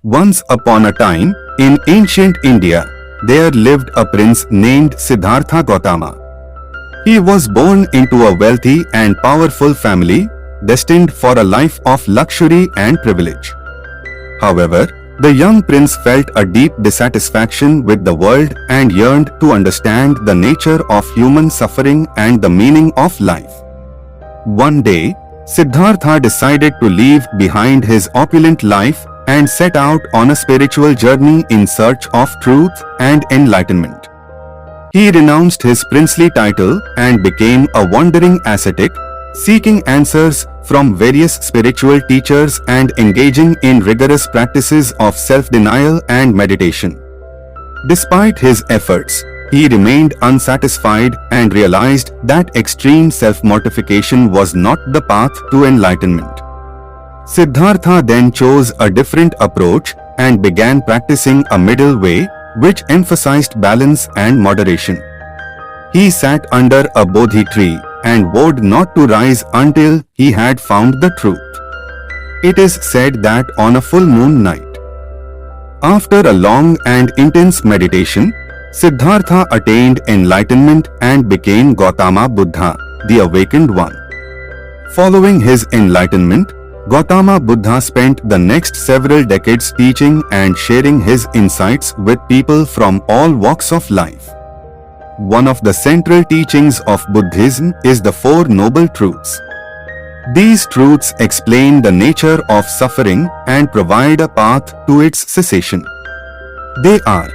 Once upon a time, in ancient India, there lived a prince named Siddhartha Gautama. He was born into a wealthy and powerful family, destined for a life of luxury and privilege. However, the young prince felt a deep dissatisfaction with the world and yearned to understand the nature of human suffering and the meaning of life. One day, Siddhartha decided to leave behind his opulent life and set out on a spiritual journey in search of truth and enlightenment. He renounced his princely title and became a wandering ascetic, seeking answers from various spiritual teachers and engaging in rigorous practices of self-denial and meditation. Despite his efforts, he remained unsatisfied and realized that extreme self-mortification was not the path to enlightenment. Siddhartha then chose a different approach and began practicing a middle way which emphasized balance and moderation. He sat under a Bodhi tree and vowed not to rise until he had found the truth. It is said that on a full moon night, after a long and intense meditation, Siddhartha attained enlightenment and became Gautama Buddha, the awakened one. Following his enlightenment, Gautama Buddha spent the next several decades teaching and sharing his insights with people from all walks of life. One of the central teachings of Buddhism is the Four Noble Truths. These truths explain the nature of suffering and provide a path to its cessation. They are: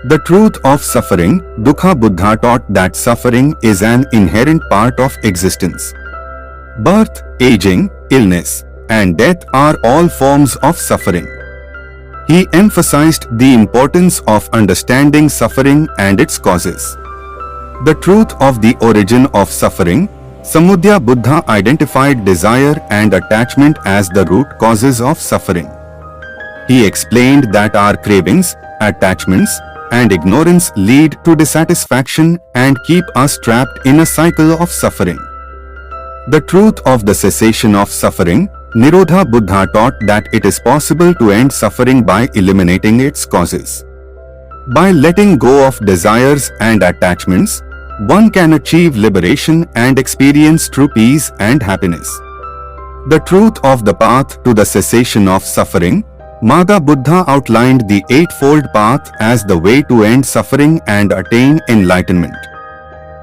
the truth of suffering. Dukkha. Buddha taught that suffering is an inherent part of existence. Birth, aging, illness, and death are all forms of suffering. He emphasized the importance of understanding suffering and its causes. The truth of the origin of suffering. Samudaya. Buddha identified desire and attachment as the root causes of suffering. He explained that our cravings, attachments, and ignorance lead to dissatisfaction and keep us trapped in a cycle of suffering. The truth of the cessation of suffering. Nirodha. Buddha taught that it is possible to end suffering by eliminating its causes. By letting go of desires and attachments, one can achieve liberation and experience true peace and happiness. The truth of the path to the cessation of suffering. Magga. Buddha outlined the Eightfold Path as the way to end suffering and attain enlightenment.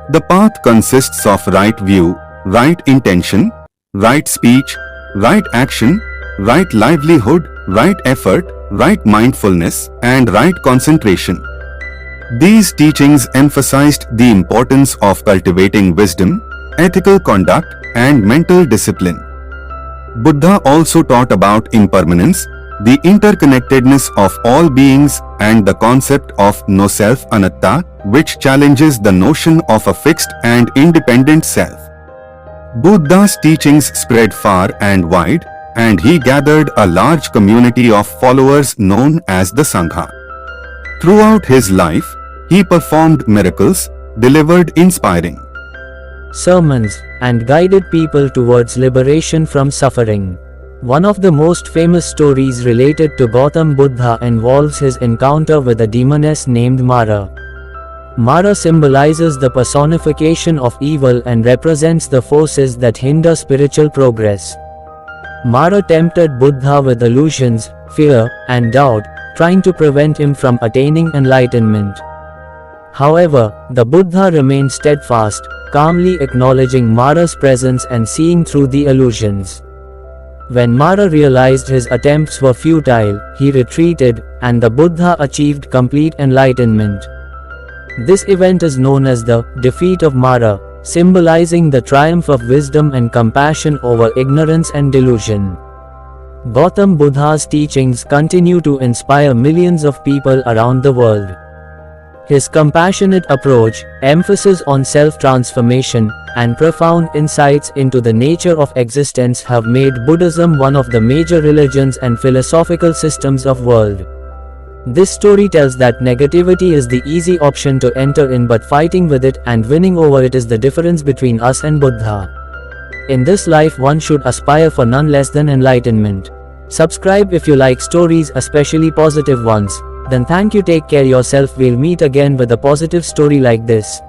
The path consists of right view, right intention, right speech, right action, right livelihood, right effort, right mindfulness, and right concentration. These teachings emphasized the importance of cultivating wisdom, ethical conduct, and mental discipline. Buddha also taught about impermanence, the interconnectedness of all beings, and the concept of no-self anatta, which challenges the notion of a fixed and independent self. Buddha's teachings spread far and wide, and he gathered a large community of followers known as the Sangha. Throughout his life, he performed miracles, delivered inspiring sermons, and guided people towards liberation from suffering. One of the most famous stories related to Gautam Buddha involves his encounter with a demoness named Mara. Mara symbolizes the personification of evil and represents the forces that hinder spiritual progress. Mara tempted Buddha with illusions, fear, and doubt, trying to prevent him from attaining enlightenment. However, the Buddha remained steadfast, calmly acknowledging Mara's presence and seeing through the illusions. When Mara realized his attempts were futile, he retreated, and the Buddha achieved complete enlightenment. This event is known as the defeat of Mara, symbolizing the triumph of wisdom and compassion over ignorance and delusion. Gautam Buddha's teachings continue to inspire millions of people around the world. His compassionate approach, emphasis on self-transformation, and profound insights into the nature of existence have made Buddhism one of the major religions and philosophical systems of the world. This story tells that negativity is the easy option to enter in, but fighting with it and winning over it is the difference between us and Buddha. In this life one should aspire for none less than enlightenment. Subscribe if you like stories, especially positive ones. Then thank you, take care yourself, we'll meet again with a positive story like this.